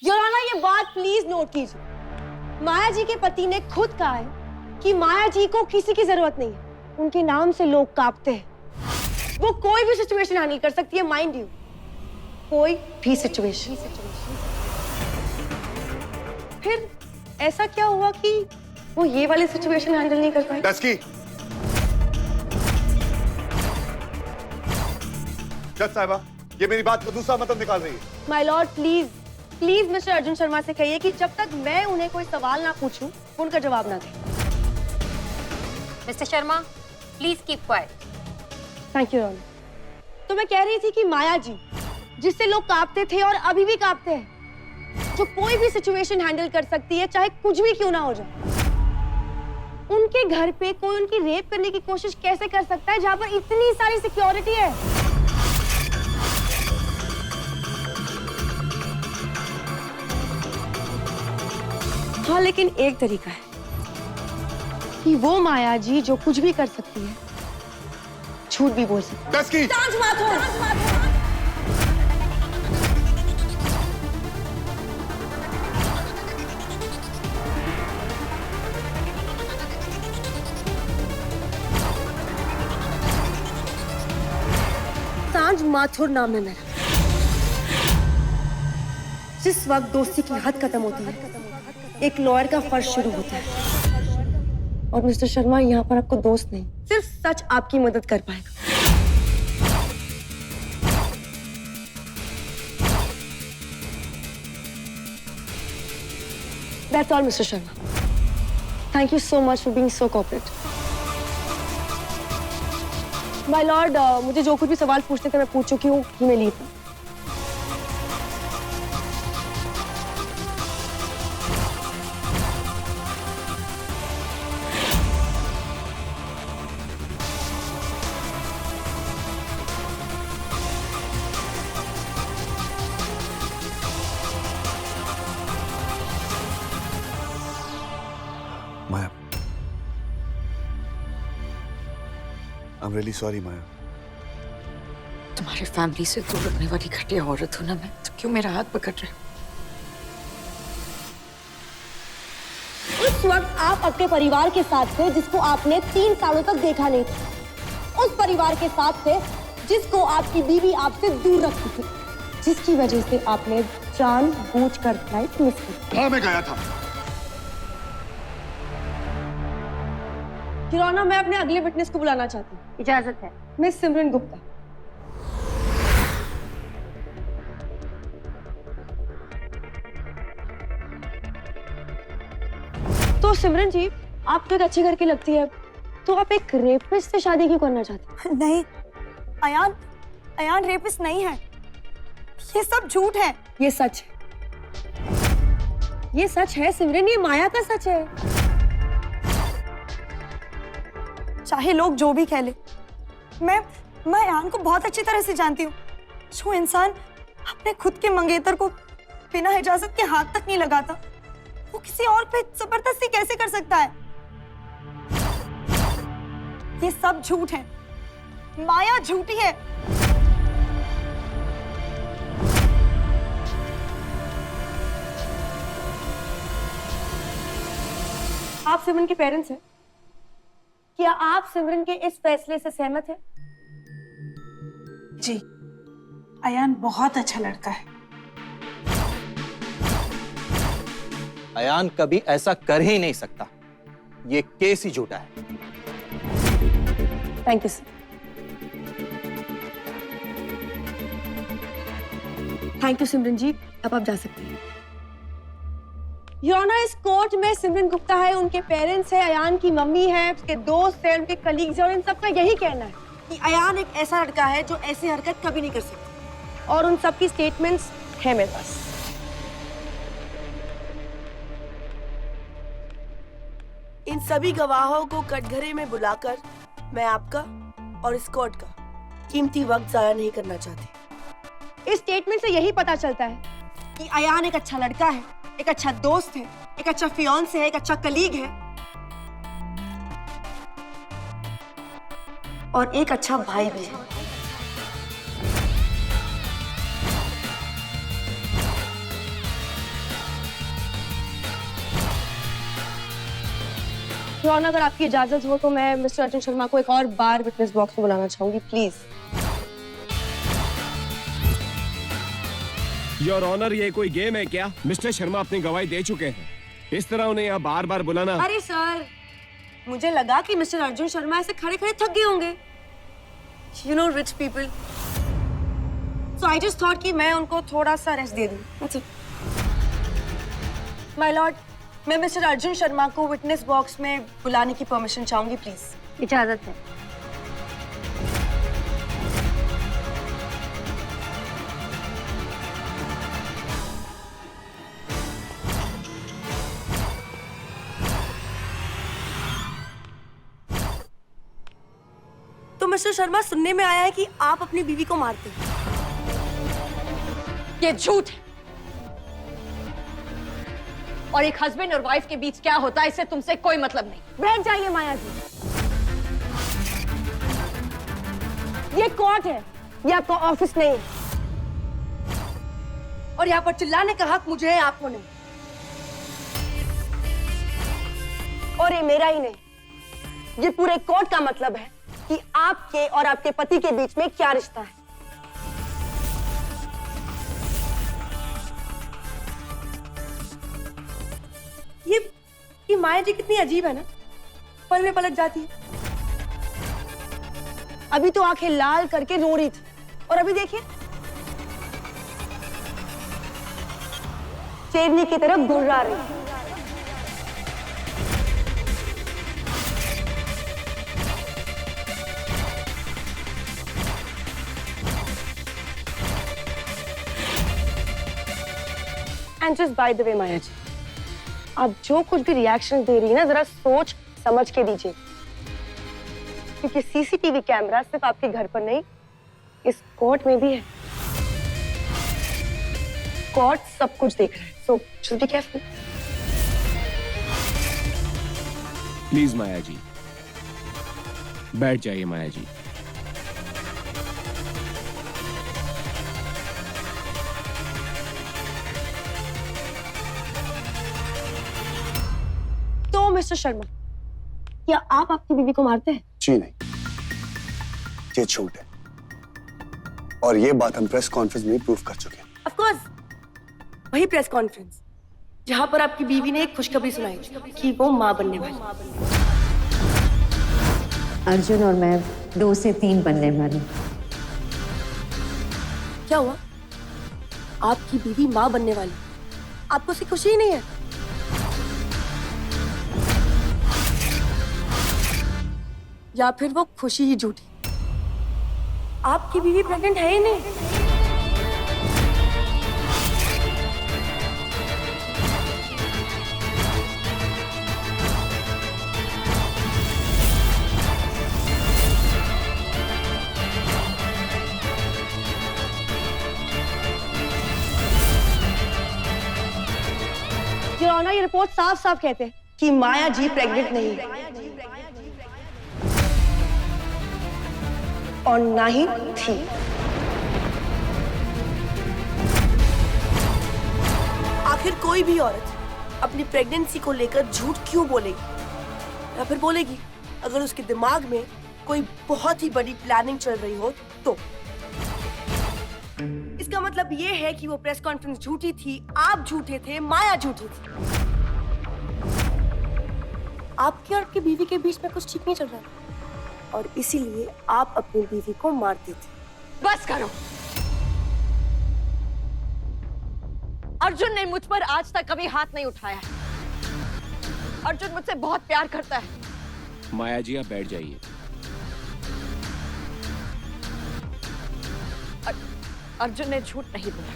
Your honour, ये बात please note कीजिए। माया जी के पति ने खुद कहा है कि माया जी को किसी की जरूरत नहीं है। उनके नाम से लोग कांपते हैं। वो कोई भी सिचुएशन हैंडल कर सकती है, माइंड यू, कोई भी सिचुएशन। फिर ऐसा क्या हुआ कि वो ये वाली सिचुएशन हैंडल नहीं कर पाई? जज साहिबा, ये मेरी बात का दूसरा मतलब निकाल रही है। My Lord, please please mister Arjun Sharma से कहिए कि जब तक मैं उन्हें कोई सवाल ना पूछूं, वो उनका जवाब ना दें। Mr Sharma, please keep quiet. Thank you honour. तो मैं कह रही थी कि माया जी, जिससे लोग कांपते थे और अभी भी कांपते हैं, जो कोई भी सिचुएशन हैंडल कर सकती है, चाहे कुछ भी क्यों ना हो जाए, उनके घर पे कोई उनकी रेप करने की कोशिश कैसे कर सकता है जहां पर इतनी सारी सिक्योरिटी है? हाँ, लेकिन एक तरीका है कि वो माया जी जो कुछ भी कर सकती है, झूठ भी बोल सकती है। सांझ माथुर। सांझ माथुर नाम है मेरा। जिस वक्त दोस्ती की हद खत्म होती है, एक लॉयर का फर्ज शुरू होता है। और मिस्टर शर्मा, यहाँ पर आपको दोस्त नहीं, सिर्फ सच आपकी मदद कर पाएगा। That's all, Mr. Sharma. Thank you so much for being so cooperative. My lord, मुझे जो कुछ भी सवाल पूछने थे मैं पूछ चुकी हूँ। मैं लीव हूँ। माया, I'm really sorry, माया। तुम्हारी फैमिली से दूर रखने वाली घटिया औरत हूं ना मैं, तो क्यों मेरा हाथ पकड़ रहे हो? उस वक्त आप अपने परिवार के साथ थे जिसको आपने 3 सालों तक देखा नहीं था। उस परिवार के साथ थे जिसको आपकी बीवी आपसे दूर रखती थी, जिसकी वजह से आपने जानबूझकर फ्लाइट मिस की। हाँ, मैं गया था। किरोना, मैं अपने अगले विटनेस को बुलाना चाहती हूँ। इजाजत है। मिस सिमरन गुप्ता। तो सिमरन जी, आप तो एक अच्छे घर की लगती है, तो आप एक रेपिस्ट से शादी क्यों करना चाहती हैं? नहीं, अयान रेपिस्ट नहीं है। ये सब झूठ है। ये सच है। ये सच है सिमरन, ये माया का सच है। चाहे लोग जो भी कह ले, मैं अयान को बहुत अच्छी तरह से जानती हूँ। जो इंसान अपने खुद के मंगेतर को बिना इजाजत के हाथ तक नहीं लगाता, वो किसी और पे जबरदस्ती कैसे कर सकता है? ये सब झूठ है। माया झूठी है। आप सिमरन के पेरेंट्स हैं। क्या आप सिमरन के इस फैसले से सहमत हैं? जी, अयान बहुत अच्छा लड़का है। अयान कभी ऐसा कर ही नहीं सकता। ये केस ही झूठा है। Thank you sir. Thank you Simran ji, अब आप जा सकते हैं। योर ऑनर, इस कोर्ट में सिमरन गुप्ता है, उनके पेरेंट्स है, अयान की मम्मी है, उसके दोस्त है, उनके कलीग्स है, और इन सबका यही कहना है कि अयान एक ऐसा लड़का है जो ऐसी हरकत कभी नहीं कर सकता। और उन सबकी स्टेटमेंट्स है मेरे पास। इन सभी गवाहों को कटघरे में बुलाकर मैं आपका और इस कोर्ट का कीमती वक्त जाया नहीं करना चाहती। इस स्टेटमेंट से यही पता चलता है कि अयान एक अच्छा लड़का है, एक अच्छा दोस्त है, एक अच्छा फियांसे है, एक अच्छा कलीग है और एक अच्छा भाई भी है। योर ऑनर, अगर आपकी इजाजत हो तो मैं मिस्टर अर्जुन शर्मा को एक और बार विटनेस बॉक्स में बुलाना चाहूंगी, प्लीज। योर ऑनर, ये कोई गेम है क्या? मिस्टर शर्मा अपनी गवाही दे चुके हैं, इस तरह उन्हें यहाँ बार बार बुलाना। अरे सर, मुझे लगा कि मिस्टर अर्जुन शर्मा ऐसे खड़े खड़े थक गए होंगे। You know rich people, so I just thought कि मैं उनको थोड़ा सा रेस्ट दे दूं। That's it. माय लॉर्ड, मैं मिस्टर अर्जुन शर्मा को विटनेस बॉक्स में बुलाने की परमिशन चाहूंगी, प्लीज। इजाजत है। तो मिस्टर शर्मा, सुनने में आया है कि आप अपनी बीवी को मारते हैं। ये झूठ है। और एक हस्बैंड और वाइफ के बीच क्या होता है इससे तुमसे कोई मतलब नहीं। बैठ जाइए माया जी। ये कोर्ट है, ये आपका ऑफिस नहीं है। और यहाँ पर चिल्लाने का हक मुझे है, आपको नहीं। और ये मेरा ही नहीं, ये पूरे कोर्ट का मतलब है कि आपके और आपके पति के बीच में क्या रिश्ता है। ये माया जी कितनी अजीब है ना, पल में पलट जाती है। अभी तो आंखें लाल करके रो रही थी, और अभी देखिए शेरनी की तरफ गुर्रा रही। And just by the way Maya ji, आप जो कुछ भी रिएक्शन दे रही है ना, जरा सोच समझ के दीजिए, क्योंकि सीसीटीवी कैमरा सिर्फ आपके घर पर नहीं, इस कोर्ट में भी है। कोर्ट सब कुछ देख रहा है, so just be careful. Please Maya ji, बैठ जाइए माया जी। तो मिस्टर शर्मा, क्या आप आपकी बीवी को मारते हैं? जी नहीं, ये झूठ है, और ये बात हम प्रेस कॉन्फ्रेंस में प्रूव कर चुके हैं। ऑफ कोर्स, वही प्रेस कॉन्फ्रेंस जहां पर आपकी बीवी ने एक खुशखबरी सुनाई कि वो मां बनने वाली। अर्जुन और मैं 2 से 3 बनने वाली। क्या हुआ? आपकी बीवी मां बनने वाली, आपको उसकी खुशी ही नहीं है? या फिर वो खुशी ही झूठी? आपकी बीवी प्रेग्नेंट है ही नहीं। योर ऑनर, ये रिपोर्ट साफ साफ कहते हैं कि माया जी प्रेग्नेंट नहीं है, और ना ही थी। आखिर कोई भी औरत अपनी प्रेगनेंसी को लेकर झूठ क्यों बोलेगी? या फिर बोलेगी अगर उसके दिमाग में कोई बहुत ही बड़ी प्लानिंग चल रही हो तो। इसका मतलब ये है कि वो प्रेस कॉन्फ्रेंस झूठी थी, आप झूठे थे, माया झूठी थी। आपकी और आपकी बीवी के बीच में कुछ ठीक नहीं चल रहा, और इसीलिए आप अपनी बीवी को मारते थे। बस करो। अर्जुन ने मुझ पर आज तक कभी हाथ नहीं उठाया है। अर्जुन मुझसे बहुत प्यार करता है। माया जी, आप बैठ जाइए। अर्जुन ने झूठ नहीं बोला।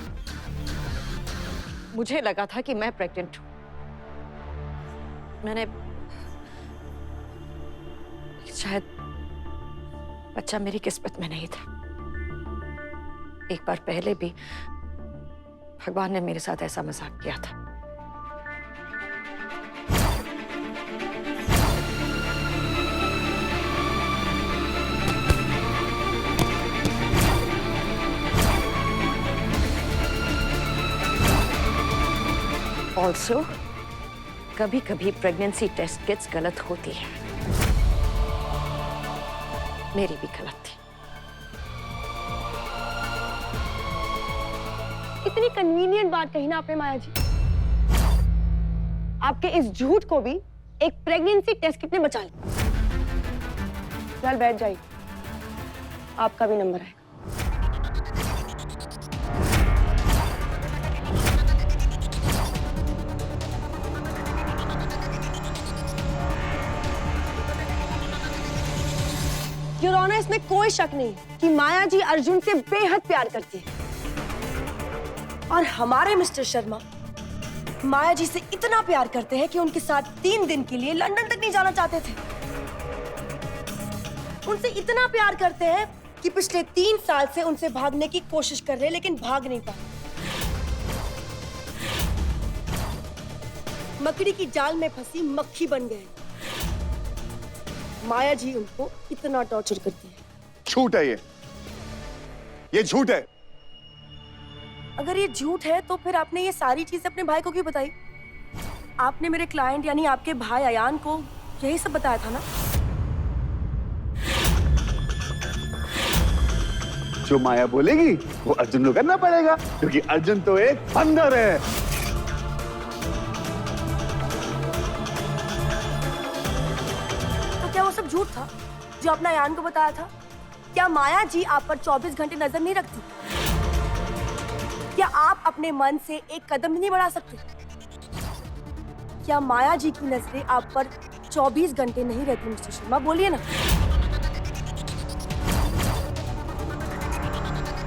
मुझे लगा था कि मैं प्रेग्नेंट हूं। मैंने शायद बच्चा मेरी किस्मत में नहीं था। एक बार पहले भी भगवान ने मेरे साथ ऐसा मजाक किया था। Also, कभी कभी प्रेगनेंसी टेस्ट किट्स गलत होती है। मेरी भी गलत थी। इतनी कन्वीनियंट बात कही ना आपने माया जी। आपके इस झूठ को भी एक प्रेगनेंसी टेस्ट किट ने बचा लिया। चल बैठ जाइए, आपका भी नंबर है। योर ऑनर, इसमें कोई शक नहीं कि माया जी अर्जुन से बेहद प्यार करती है। और हमारे मिस्टर शर्मा माया जी से इतना प्यार करते हैं कि उनके साथ 3 दिन के लिए लंदन तक नहीं जाना चाहते थे। उनसे इतना प्यार करते हैं कि पिछले 3 साल से उनसे भागने की कोशिश कर रहे हैं, लेकिन भाग नहीं पाए। मकड़ी की जाल में फंसी मक्खी बन गए। माया जी उनको इतना टॉर्चर करती है। झूठ है ये झूठ है। अगर ये झूठ है तो फिर आपने ये सारी चीजें अपने भाई को क्यों बताई? आपने मेरे क्लाइंट यानी आपके भाई अयान को यही सब बताया था ना? जो माया बोलेगी वो अर्जुन को करना पड़ेगा, क्योंकि अर्जुन तो एक बंदर है। तो क्या वो सब झूठ था जो आपने अयान को बताया था? क्या माया जी आप पर 24 घंटे नजर नहीं रखती? क्या आप अपने मन से एक कदम भी नहीं बढ़ा सकते? क्या माया जी की नजरें आप पर 24 घंटे नहीं रहती मिस्टर शर्मा? बोलिए ना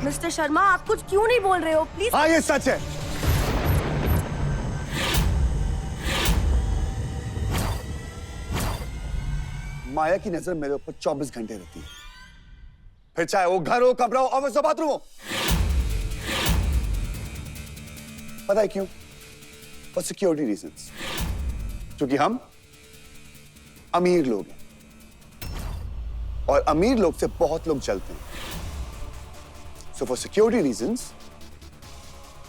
मिस्टर शर्मा, आप कुछ क्यों नहीं बोल रहे हो प्लीज? हाँ, ये सच है। माया की नजर मेरे ऊपर 24 घंटे रहती है, फिर चाहे वो घर हो, कमरा हो, ऑफिस हो, बाथरूम हो। पता है क्यों? For security reasons. क्योंकि हम अमीर लोग हैं और अमीर लोग से बहुत लोग जलते हैं। So for security reasons,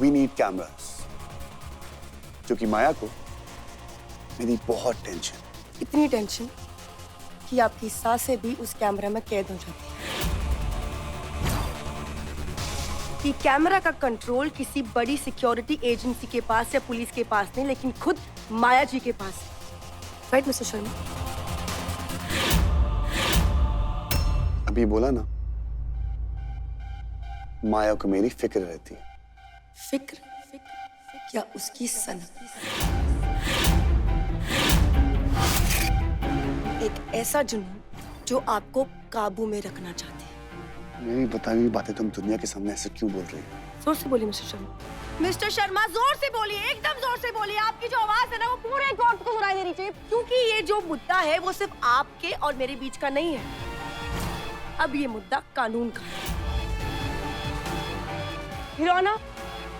we need cameras. क्योंकि माया को मेरी बहुत टेंशन। इतनी टेंशन कि आपकी सांसें भी उस कैमरा में कैद हो जाती है। कि कैमरा का कंट्रोल किसी बड़ी सिक्योरिटी एजेंसी के पास या पुलिस के पास नहीं, लेकिन खुद माया जी के पास। Right mister Sharma? अभी बोला ना, माया को मेरी फिक्र रहती है। फिक्र? क्या उसकी सनक? एक ऐसा जुनून जो आपको काबू में रखना चाहती है। मेरी बताई हुई बातें तुम दुनिया के सामने ऐसे क्यों बोल रही हो? जोर से बोलिए मिस्टर शर्मा। मिस्टर शर्मा जोर से बोलिए, एकदम जोर से बोलिए। आपकी जो आवाज है ना वो पूरे कोर्ट को सुनाई देनी चाहिए, क्योंकि ये जो मुद्दा है वो सिर्फ आपके और मेरे बीच का नहीं है। अब ये मुद्दा कानून का है। हिरोना,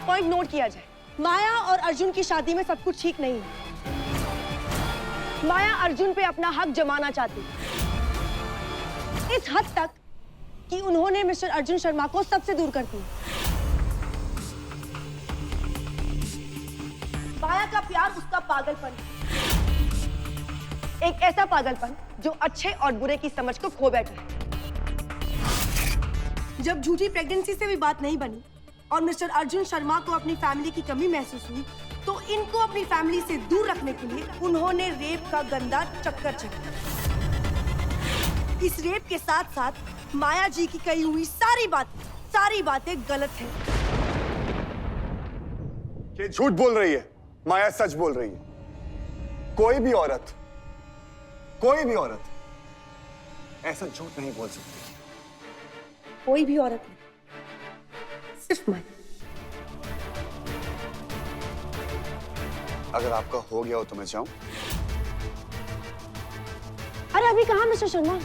पॉइंट नोट किया जाए। माया और अर्जुन की शादी में सब कुछ ठीक नहीं है। माया अर्जुन पे अपना हक जमाना चाहती है, इस हद तक कि उन्होंने मिस्टर अर्जुन शर्मा को सबसे दूर कर दिया। माया का प्यार उसका पागलपन, एक ऐसा पागलपन जो अच्छे और बुरे की समझ को खो बैठा है। जब झूठी प्रेगनेंसी से भी बात नहीं बनी और मिस्टर अर्जुन शर्मा को अपनी फैमिली की कमी महसूस हुई, तो इनको अपनी फैमिली से दूर रखने के लिए उन्होंने रेप का गंदा चक्कर चलाया। इस रेप के साथ साथ माया जी की कही हुई सारी बातें गलत हैं। ये झूठ बोल रही है, माया सच बोल रही है। कोई भी औरत ऐसा झूठ नहीं बोल सकती। कोई भी औरत नहीं, सिर्फ माया। अगर आपका हो गया हो तो मैं जाऊं? अरे अभी कहाँ मिस्टर शर्मा?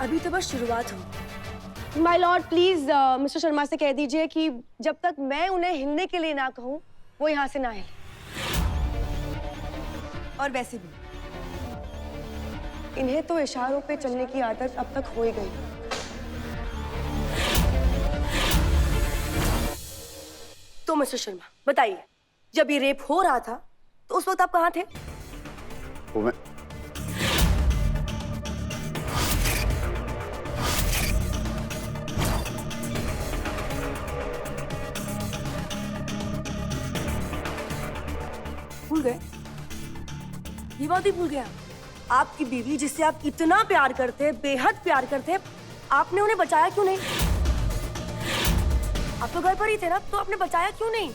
अभी तो बस शुरुआत हुई। My Lord, please mister Sharma से कह दीजिए कि जब तक मैं उन्हें हिलने के लिए ना कहूं, वो यहाँ से ना हिले। और वैसे भी इन्हें तो इशारों पे चलने की आदत अब तक हो ही गई। तो मिस्टर शर्मा बताइए, जब ये रेप हो रहा था तो उस वक्त आप कहाँ थे? वो मैं भूल गए? ये बात ही भूल गया? आपकी बीवी जिससे आप इतना प्यार करते, बेहद प्यार करते, आपने उन्हें बचाया क्यों नहीं? आप तो घर पर ही थे ना, तो आपने बचाया क्यों नहीं?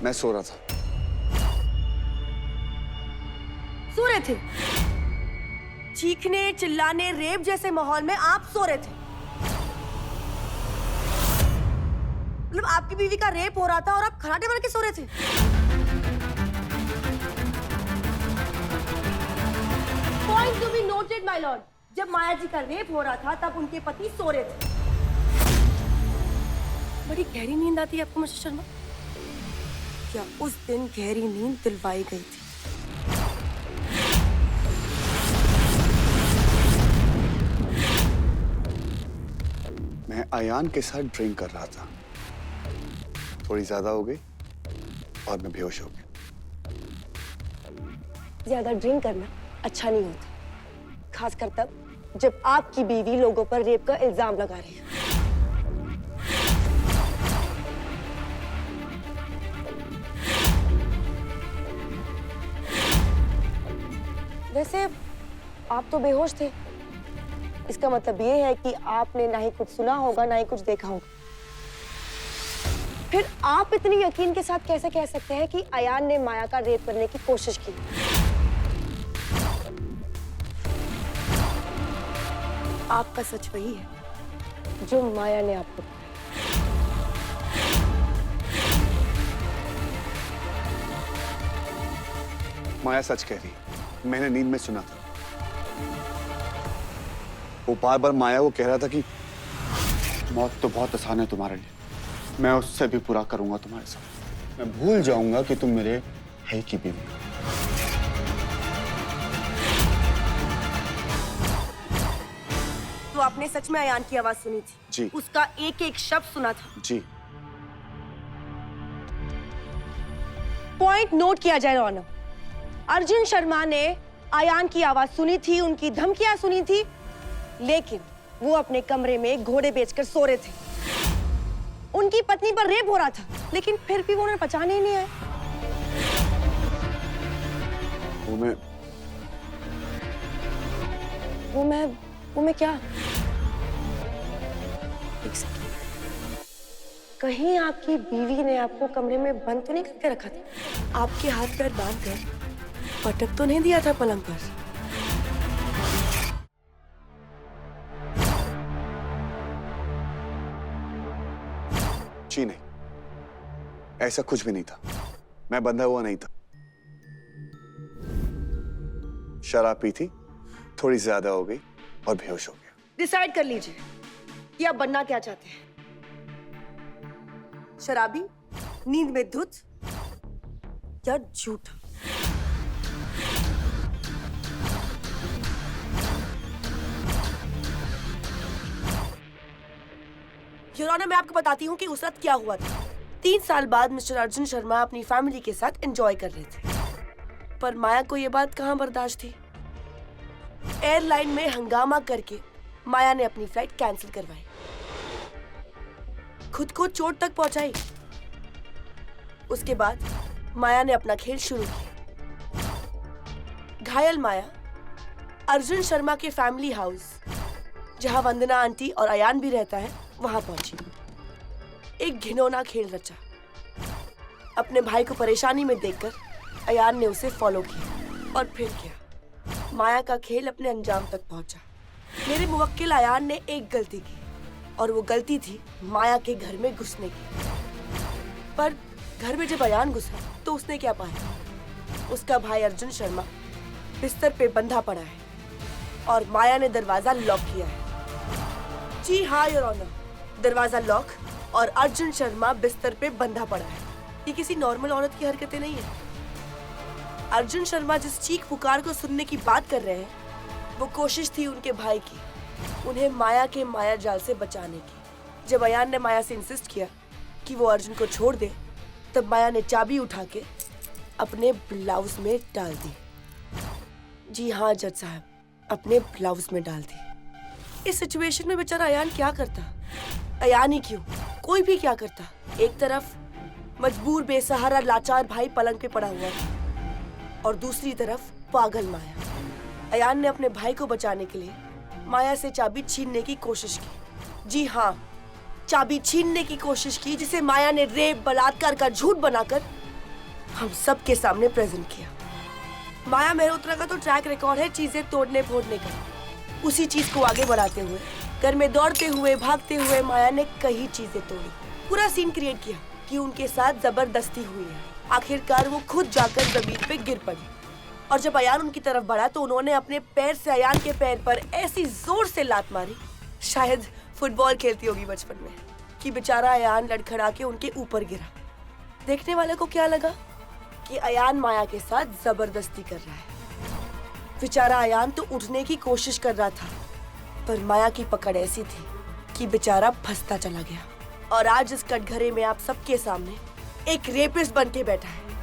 मैं सो रहा था। सो रहे थे? चीखने, चिल्लाने, रेप जैसे माहौल में आप सो रहे थे? मतलब आपकी बीवी का रेप हो रहा था और आप खराटे बन के सो रहे थे? Point to be noted, my lord. जब माया जी का रेप हो रहा था तब उनके पति सो रहे थे। बड़ी गहरी नींद आती है आपको मिस्टर शर्मा? क्या उस दिन गहरी नींद दिलवाई गई थी? मैं अयान के साथ ड्रिंक कर रहा था, थोड़ी ज्यादा हो गई और मैं बेहोश हो गया। ज्यादा ड्रिंक करना अच्छा नहीं होता, खासकर तब जब आपकी बीवी लोगों पर रेप का इल्जाम लगा रही है। वैसे आप तो बेहोश थे, इसका मतलब ये है कि आपने ना ही कुछ सुना होगा ना ही कुछ देखा होगा। फिर आप इतनी यकीन के साथ कैसे कह सकते हैं कि अयान ने माया का रेप करने की कोशिश की? आपका सच वही है जो माया ने आपको बताया। माया सच कह रही है, मैंने नींद में सुना था। वो बार बार माया को कह रहा था कि मौत तो बहुत आसान है तुम्हारे लिए, मैं उससे भी पूरा करूंगा तुम्हारे साथ, मैं भूल जाऊंगा कि तुम मेरे है की बीवी हो। तो आपने सच में अयान की आवाज सुनी थी? जी। उसका एक एक शब्द सुना था? जी। पॉइंट नोट किया जाए ऑनर, अर्जुन शर्मा ने अयान की आवाज सुनी थी, उनकी धमकियां सुनी थी, लेकिन वो अपने कमरे में घोड़े बेचकर सो रहे थे। उनकी पत्नी पर रेप हो रहा था, लेकिन फिर भी वो उन्हें बचाने ही नहीं आए। वो मैं क्या? एक सेकंड, कहीं आपकी बीवी ने आपको कमरे में बंद तो नहीं करके रखा था? आपके हाथ पैर बांधकर पटक तो नहीं दिया था पलंग पर? जी नहीं, ऐसा कुछ भी नहीं था, मैं बंधा हुआ नहीं था। शराब पी थी, थोड़ी ज्यादा हो गई और बेहोश हो गया। डिसाइड कर लीजिए कि आप बनना क्या चाहते हैं, शराबी, नींद में धुत या झूठा? योर ऑनर, मैं आपको बताती हूँ कि उस रात क्या हुआ था। 3 साल बाद मिस्टर अर्जुन शर्मा अपनी फैमिली के साथ एंजॉय कर रहे थे, पर माया को यह बात कहाँ बर्दाश्त थी। एयरलाइन में हंगामा करके माया ने अपनी फ्लाइट कैंसिल करवाई, खुद को चोट तक पहुंचाई। उसके बाद माया ने अपना खेल शुरू किया। घायल माया अर्जुन शर्मा के फैमिली हाउस, जहां वंदना आंटी और अयान भी रहता है, वहां पहुंची। एक घिनौना खेल रचा। अपने भाई को परेशानी में देखकर अयान ने उसे फॉलो किया और फिर क्या, माया का खेल अपने अंजाम तक पहुंचा। मेरे मुवक्किल अयान ने एक गलती की, और वो गलती थी माया के घर में घुसने की। पर घर में जब अयान घुसा तो उसने क्या पाया? उसका भाई अर्जुन शर्मा बिस्तर पे बंधा पड़ा है और माया ने दरवाजा लॉक किया है। जी हाँ योर ऑनर, दरवाजा लॉक और अर्जुन शर्मा बिस्तर पे बंधा पड़ा है। ये किसी नॉर्मल औरत की हरकतें नहीं है। अर्जुन शर्मा जिस चीख पुकार को सुनने की बात कर रहे हैं, वो कोशिश थी उनके भाई की, उन्हें माया के माया जाल से बचाने की। जब अयान ने माया से इंसिस्ट किया कि वो अर्जुन को छोड़ दे, तब माया ने चाबी उठा के अपने ब्लाउज में डाल दी। जी हाँ जज साहब, अपने ब्लाउज में डाल दी। इस सिचुएशन में बेचारा अयान क्या करता? अयान ही क्यों, कोई भी क्या करता। एक तरफ मजबूर बेसहारा लाचार भाई पलंग पे पड़ा हुआ था और दूसरी तरफ पागल माया। अयान ने अपने भाई को बचाने के लिए माया से चाबी छीनने की कोशिश की। जी हाँ, चाबी छीनने की कोशिश की, जिसे माया ने रेप बलात्कार का झूठ बनाकर हम सबके सामने प्रेजेंट किया। माया मेहरोत्रा का तो ट्रैक रिकॉर्ड है चीजें तोड़ने फोड़ने का। उसी चीज को आगे बढ़ाते हुए, घर में दौड़ते हुए भागते हुए माया ने कई चीजें तोड़ी। पूरा सीन क्रिएट किया कि उनके साथ जबरदस्ती हुई है। आखिरकार वो खुद जाकर जमीन पे गिर पड़ी और जब अयान उनकी तरफ बढ़ा तो उन्होंने अपने पैर से अयान के पैर पर ऐसी जोर से लात मारी, शायद फुटबॉल खेलती होगी बचपन में, कि बेचारा अयान लड़खड़ा के उनके ऊपर गिरा। देखने वाले को क्या लगा कि अयान माया के साथ जबरदस्ती कर रहा है। बेचारा अयान तो उठने की कोशिश कर रहा था, पर माया की पकड़ ऐसी थी कि बेचारा फंसता चला गया और आज इस कटघरे में आप सबके सामने एक रेपिस्ट बन के बैठा है।